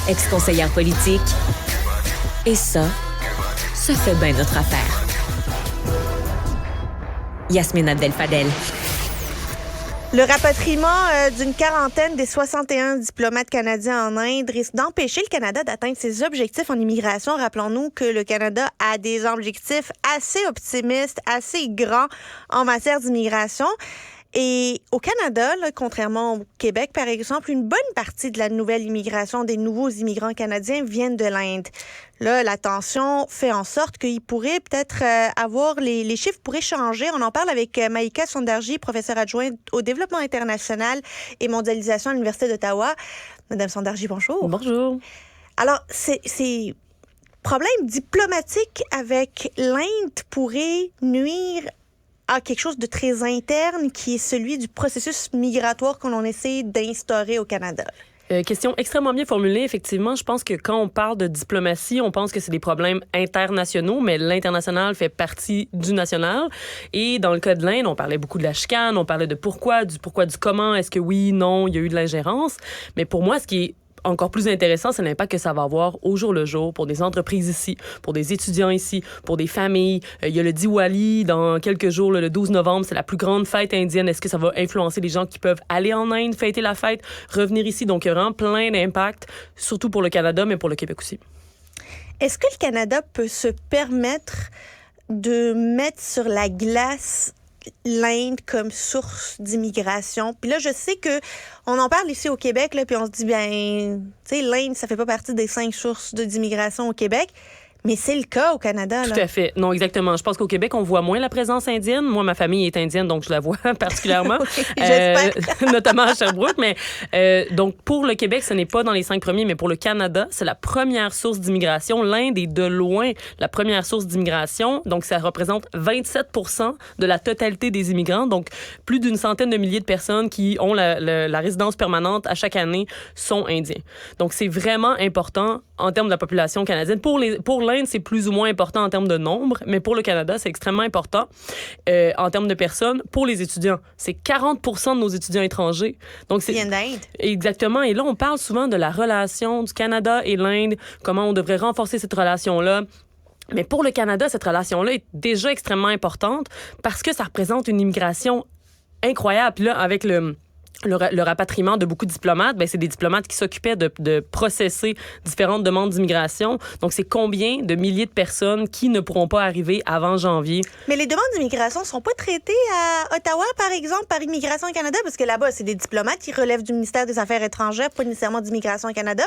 ex-conseillère politique. Et ça fait bien notre affaire. Yasmine Abdel-Fadel. Le rapatriement d'une quarantaine des 61 diplomates canadiens en Inde risque d'empêcher le Canada d'atteindre ses objectifs en immigration. Rappelons-nous que le Canada a des objectifs assez optimistes, assez grands en matière d'immigration. Et au Canada, là, contrairement au Québec, par exemple, une bonne partie de la nouvelle immigration des nouveaux immigrants canadiens viennent de l'Inde. Là, la tension fait en sorte qu'il pourrait peut-être avoir... Les chiffres pourraient changer. On en parle avec Mahika Sondarji, professeure adjointe au développement international et mondialisation à l'Université d'Ottawa. Madame Sondarji, bonjour. Bonjour. Alors, ces problèmes diplomatiques avec l'Inde pourraient nuire à quelque chose de très interne qui est celui du processus migratoire que l'on essaie d'instaurer au Canada. Question extrêmement bien formulée. Effectivement, je pense que quand on parle de diplomatie, on pense que c'est des problèmes internationaux, mais l'international fait partie du national. Et dans le cas de l'Inde, on parlait beaucoup de la chicane, on parlait de pourquoi, du comment, est-ce que oui, non, il y a eu de l'ingérence. Mais pour moi, ce qui est encore plus intéressant, c'est l'impact que ça va avoir au jour le jour pour des entreprises ici, pour des étudiants ici, pour des familles. Il y a le Diwali dans quelques jours, le 12 novembre, c'est la plus grande fête indienne. Est-ce que ça va influencer les gens qui peuvent aller en Inde, fêter la fête, revenir ici? Donc, il y a vraiment plein d'impacts, surtout pour le Canada, mais pour le Québec aussi. Est-ce que le Canada peut se permettre de mettre sur la glace l'Inde comme source d'immigration? Puis là, je sais que on en parle ici au Québec, là, puis on se dit, bien, tu sais, l'Inde, ça fait pas partie des 5 sources d'immigration au Québec. Mais c'est le cas au Canada. Tout à fait. Non, exactement. Je pense qu'au Québec, on voit moins la présence indienne. Moi, ma famille est indienne, donc je la vois particulièrement. Oui, j'espère. Notamment à Sherbrooke. Mais donc, pour le Québec, ce n'est pas dans les 5 premiers, mais pour le Canada, c'est la première source d'immigration. L'Inde est de loin la première source d'immigration. Donc, ça représente 27 % de la totalité des immigrants. Donc, plus d'une centaine de milliers de personnes qui ont la résidence permanente à chaque année sont indiens. Donc, c'est vraiment important en termes de la population canadienne. Pour l'Inde, c'est plus ou moins important en termes de nombre, mais pour le Canada, c'est extrêmement important en termes de personnes. Pour les étudiants, c'est 40 % de nos étudiants étrangers. Donc, c'est viennent d'Inde. Exactement. Et là, on parle souvent de la relation du Canada et l'Inde, comment on devrait renforcer cette relation-là. Mais pour le Canada, cette relation-là est déjà extrêmement importante parce que ça représente une immigration incroyable. Puis là, avec le rapatriement de beaucoup de diplomates, ben c'est des diplomates qui s'occupaient de processer différentes demandes d'immigration. Donc, c'est combien de milliers de personnes qui ne pourront pas arriver avant janvier? Mais les demandes d'immigration ne sont pas traitées à Ottawa, par exemple, par Immigration Canada, parce que là-bas, c'est des diplomates qui relèvent du ministère des Affaires étrangères, pas nécessairement d'Immigration Canada.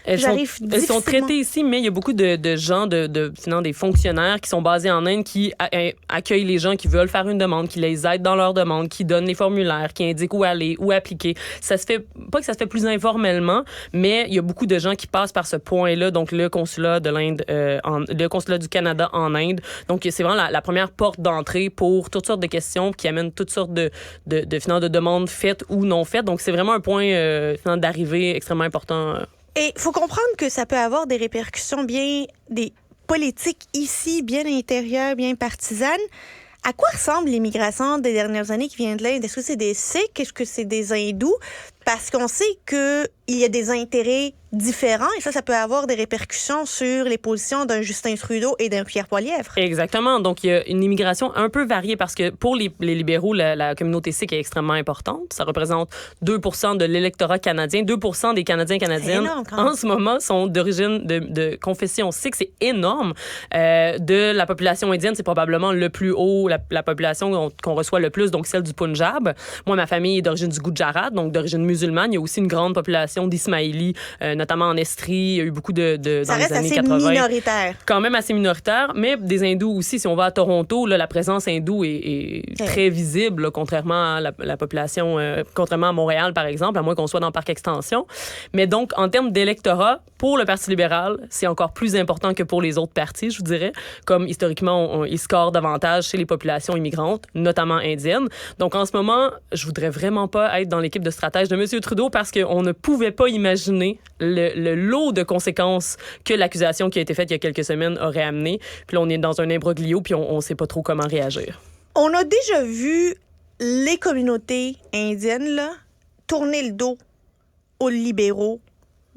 Elles sont traitées ici, mais il y a beaucoup de gens, finalement, des fonctionnaires qui sont basés en Inde, qui accueillent les gens qui veulent faire une demande, qui les aident dans leur demande, qui donnent les formulaires, qui indiquent où aller, où appliquer. Ça se fait pas que ça se fait plus informellement, mais il y a beaucoup de gens qui passent par ce point-là, donc le consulat de l'Inde, le consulat du Canada en Inde. Donc c'est vraiment la première porte d'entrée pour toutes sortes de questions qui amènent toutes sortes de demandes faites ou non faites. Donc c'est vraiment un point d'arrivée extrêmement important. Et il faut comprendre que ça peut avoir des répercussions des politiques ici, bien intérieures, bien partisanes. À quoi ressemble l'immigration des dernières années qui vient de l'Inde? Est-ce que c'est des Sikhs? Est-ce que c'est des Hindous? Parce qu'on sait qu'il y a des intérêts différents et ça peut avoir des répercussions sur les positions d'un Justin Trudeau et d'un Pierre Poilievre. Exactement. Donc, il y a une immigration un peu variée parce que pour les libéraux, la communauté sikh est extrêmement importante. Ça représente 2 % de l'électorat canadien. 2 % des Canadiens et Canadiennes en ce moment sont d'origine de confession sikh. C'est énorme. De la population indienne, c'est probablement le plus haut, la population qu'on reçoit le plus, donc celle du Punjab. Moi, ma famille est d'origine du Gujarat, donc d'origine musulmane. Il y a aussi une grande population d'Ismaélis, notamment en Estrie. Il y a eu beaucoup dans les années 80. Ça reste assez minoritaire. Quand même assez minoritaire, mais des hindous aussi. Si on va à Toronto, là, la présence hindoue est très visible, là, contrairement à la population, contrairement à Montréal, par exemple, à moins qu'on soit dans le parc extension. Mais donc, en termes d'électorat, pour le Parti libéral, c'est encore plus important que pour les autres partis, je vous dirais. Comme historiquement, ils scorent davantage chez les populations immigrantes, notamment indiennes. Donc, en ce moment, je voudrais vraiment pas être dans l'équipe de stratège de M. Trudeau parce qu'on ne pouvait pas imaginer le lot de conséquences que l'accusation qui a été faite il y a quelques semaines aurait amené. Puis là, on est dans un imbroglio, puis on sait pas trop comment réagir. On a déjà vu les communautés indiennes là, tourner le dos aux libéraux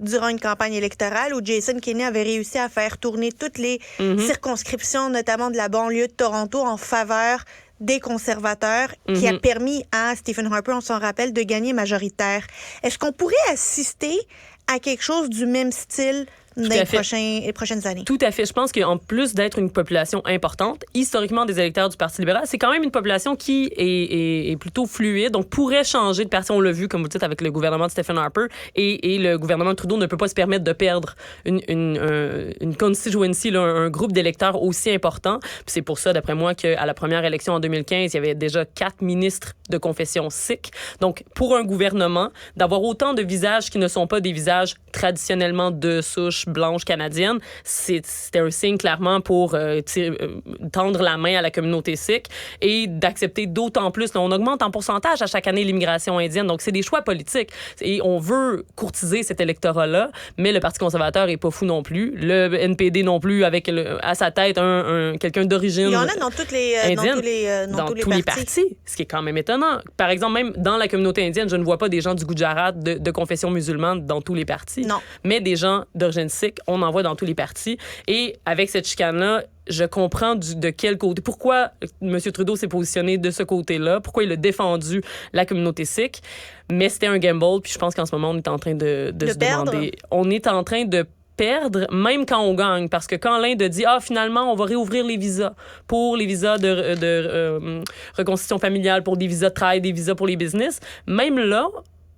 durant une campagne électorale où Jason Kenney avait réussi à faire tourner toutes les circonscriptions, notamment de la banlieue de Toronto, en faveur des conservateurs, qui a permis à Stephen Harper, on s'en rappelle, de gagner majoritaire. Est-ce qu'on pourrait assister à quelque chose du même style dans les prochaines années? Tout à fait. Je pense qu'en plus d'être une population importante, historiquement des électeurs du Parti libéral, c'est quand même une population qui est plutôt fluide, donc pourrait changer de parti. On l'a vu, comme vous dites, avec le gouvernement de Stephen Harper, et le gouvernement de Trudeau ne peut pas se permettre de perdre une constituency, là, un groupe d'électeurs aussi important. Puis c'est pour ça, d'après moi, qu'à la première élection en 2015, il y avait déjà 4 ministres de confession sikh. Donc, pour un gouvernement, d'avoir autant de visages qui ne sont pas des visages traditionnellement de souche blanche canadienne, c'était un signe clairement pour tendre la main à la communauté sikh et d'accepter d'autant plus. Là, on augmente en pourcentage à chaque année l'immigration indienne, donc c'est des choix politiques. Et on veut courtiser cet électorat-là, mais le Parti conservateur est pas fou non plus. Le NPD non plus, avec à sa tête quelqu'un d'origine indienne. Il y en a dans toutes les indienne, dans tous les partis, ce qui est quand même étonnant. Par exemple, même dans la communauté indienne, je ne vois pas des gens du Gujarat de confession musulmane dans tous les partis. Non. Mais des gens d'origine sikh, on en voit dans tous les partis. Et avec cette chicane-là, je comprends de quel côté. Pourquoi M. Trudeau s'est positionné de ce côté-là, pourquoi il a défendu la communauté sikh. Mais c'était un gamble, puis je pense qu'en ce moment, on est en train de se demander. On est en train de perdre, même quand on gagne. Parce que quand l'Inde dit « finalement, on va réouvrir les visas pour les visas de reconstitution familiale, pour des visas de travail, des visas pour les business », même là,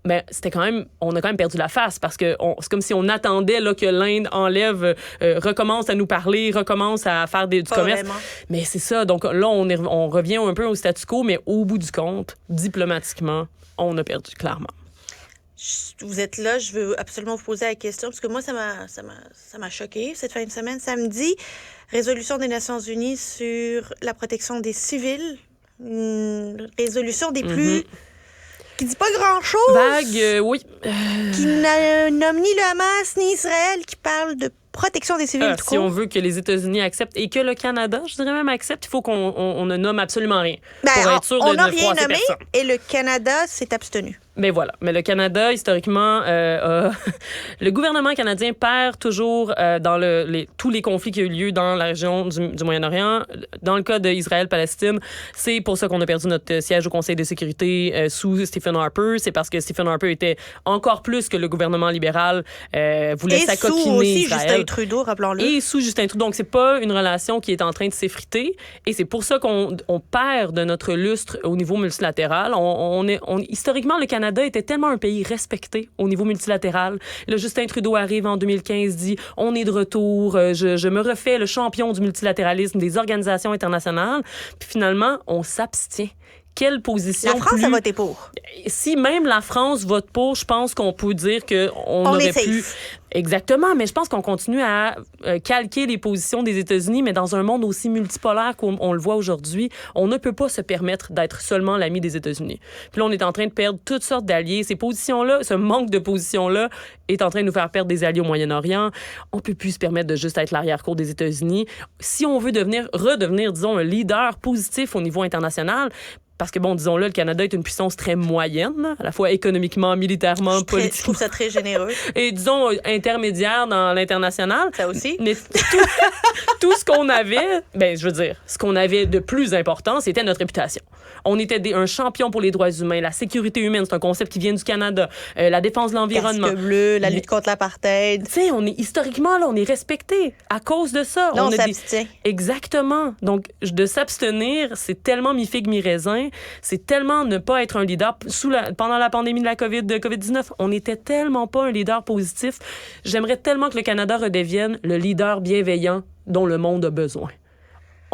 on a quand même perdu la face parce que c'est comme si on attendait là, que l'Inde enlève, recommence à nous parler, recommence à faire du commerce. Vraiment. Mais c'est ça. Donc là, on revient un peu au statu quo, mais au bout du compte, diplomatiquement, on a perdu, clairement. Vous êtes là, je veux absolument vous poser la question, parce que moi, ça m'a choqué cette fin de semaine. Samedi, résolution des Nations unies sur la protection des civils. Une résolution des plus... qui dit pas grand-chose. Vague, oui. Qui nomme ni le Hamas ni Israël, qui parle de protection des civils. Si on veut que les États-Unis acceptent et que le Canada, je dirais même accepte, il faut qu'on ne nomme absolument rien. Pour être sûr on de n'a ne rien froisser nommé personne. Et le Canada s'est abstenu. Mais voilà. Mais le Canada, historiquement, le gouvernement canadien perd toujours dans tous les conflits qui ont eu lieu dans la région du Moyen-Orient. Dans le cas d'Israël-Palestine, c'est pour ça qu'on a perdu notre siège au Conseil de sécurité sous Stephen Harper. C'est parce que Stephen Harper était encore plus que le gouvernement libéral voulait s'acoquiner Israël. Justin Trudeau, rappelons-le. Et sous Justin Trudeau. Donc, c'est pas une relation qui est en train de s'effriter. Et c'est pour ça qu'on perd de notre lustre au niveau multilatéral. Historiquement, le Canada était tellement un pays respecté au niveau multilatéral. Là, Justin Trudeau arrive en 2015, dit « On est de retour, je me refais le champion du multilatéralisme des organisations internationales. » Puis finalement, on s'abstient. Quelle position? La France a voté pour. Si même la France vote pour, je pense qu'on peut dire qu'on aurait pu... Exactement, mais je pense qu'on continue à calquer les positions des États-Unis, mais dans un monde aussi multipolaire qu'on le voit aujourd'hui, on ne peut pas se permettre d'être seulement l'ami des États-Unis. Puis là, on est en train de perdre toutes sortes d'alliés. Ces positions-là, ce manque de positions-là est en train de nous faire perdre des alliés au Moyen-Orient. On ne peut plus se permettre de juste être l'arrière-cour des États-Unis. Si on veut redevenir, disons, un leader positif au niveau international, parce que, bon, disons-le, le Canada est une puissance très moyenne, à la fois économiquement, militairement, politiquement. Je trouve ça très généreux. Et, disons, intermédiaire dans l'international. Ça aussi. Mais tout ce qu'on avait, ce qu'on avait de plus important, c'était notre réputation. On était un champion pour les droits humains. La sécurité humaine, c'est un concept qui vient du Canada. La défense de l'environnement. Casque bleu, la lutte contre l'apartheid. Tu sais, historiquement, là, on est respecté à cause de ça. Là, on s'abstient. Exactement. Donc, de s'abstenir, c'est tellement mi-figue, mi-raisin. C'est tellement ne pas être un leader. Pendant la pandémie de la COVID-19, on n'était tellement pas un leader positif. J'aimerais tellement que le Canada redevienne le leader bienveillant dont le monde a besoin.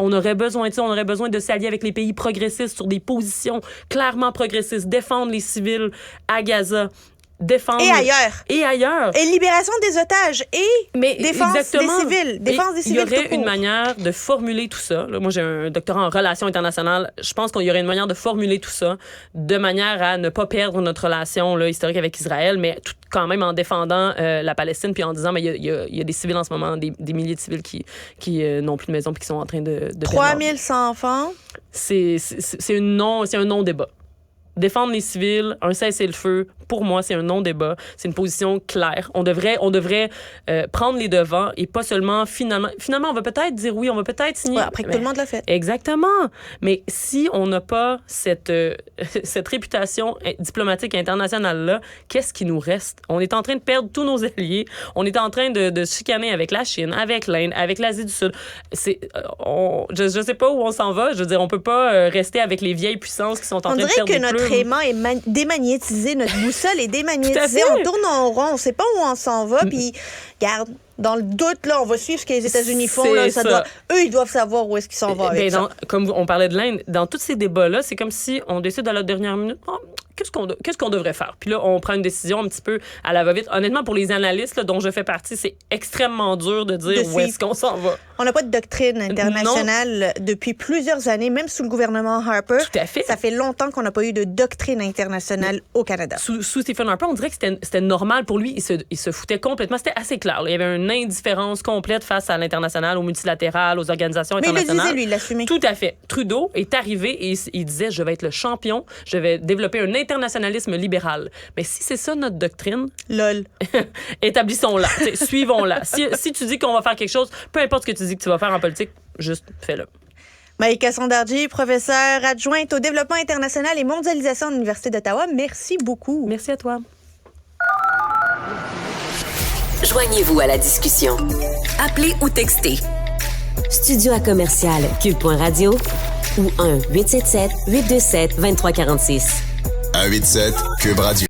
On aurait besoin de s'allier avec les pays progressistes sur des positions clairement progressistes, défendre les civils à Gaza, défendre... Et ailleurs. Et libération des otages défense des civils. Défense des civils. Il y aurait une manière de formuler tout ça. Là, moi, j'ai un doctorat en relations internationales. Je pense qu'il y aurait une manière de formuler tout ça de manière à ne pas perdre notre relation historique avec Israël, mais tout quand même en défendant la Palestine puis en disant mais il y a des civils en ce moment, des milliers de civils qui n'ont plus de maison puis qui sont en train de 3100 enfants. C'est un non-débat. défendre les civils, un cessez-le-feu, pour moi, c'est un non-débat. C'est une position claire. On devrait prendre les devants et pas seulement finalement, on va peut-être dire oui, on va peut-être signer. Ouais, après que tout le monde l'a fait. Exactement. Mais si on n'a pas cette réputation diplomatique internationale-là, qu'est-ce qui nous reste? On est en train de perdre tous nos alliés. On est en train de se chicaner avec la Chine, avec l'Inde, avec l'Asie du Sud. Je sais pas où on s'en va. Je veux dire, on peut pas rester avec les vieilles puissances qui sont en train de perdre des plumes. On dirait que notre aimant est démagnétisé, notre boussole est démagnétisée. On tourne en rond, on sait pas où on s'en va. Puis, regarde, dans le doute, là, on va suivre ce que les États-Unis font. Là, eux, ils doivent savoir où est-ce qu'ils s'en vont avec ça. Comme on parlait de l'Inde, dans tous ces débats-là, c'est comme si on décide à la dernière minute, qu'est-ce qu'on devrait faire? Puis là, on prend une décision un petit peu à la va-vite. Honnêtement, pour les analystes là, dont je fais partie, c'est extrêmement dur de dire où est-ce qu'on s'en va. On n'a pas de doctrine internationale depuis plusieurs années, même sous le gouvernement Harper. Tout à fait. Ça fait longtemps qu'on n'a pas eu de doctrine internationale au Canada. Sous Stephen Harper, on dirait que c'était normal pour lui. Il se foutait complètement. C'était assez clair. Là. Il y avait une indifférence complète face à l'international, au multilatéral, aux organisations internationales. Mais il le disait, lui, il l'assumait. Tout à fait. Trudeau est arrivé et il disait, je vais être le champion, je vais développer un internationalisme libéral. Mais si c'est ça notre doctrine, lol, établissons-la, suivons-la. Si tu dis qu'on va faire quelque chose, peu importe ce que tu dis que tu vas faire en politique, juste fais-le. Maïka Sondarji, professeure adjointe au développement international et mondialisation à l'Université d'Ottawa. Merci beaucoup. Merci à toi. Joignez-vous à la discussion. Appelez ou textez. Studio à commercial cube.radio ou 1-877-827-2346. 187 Cube Radio.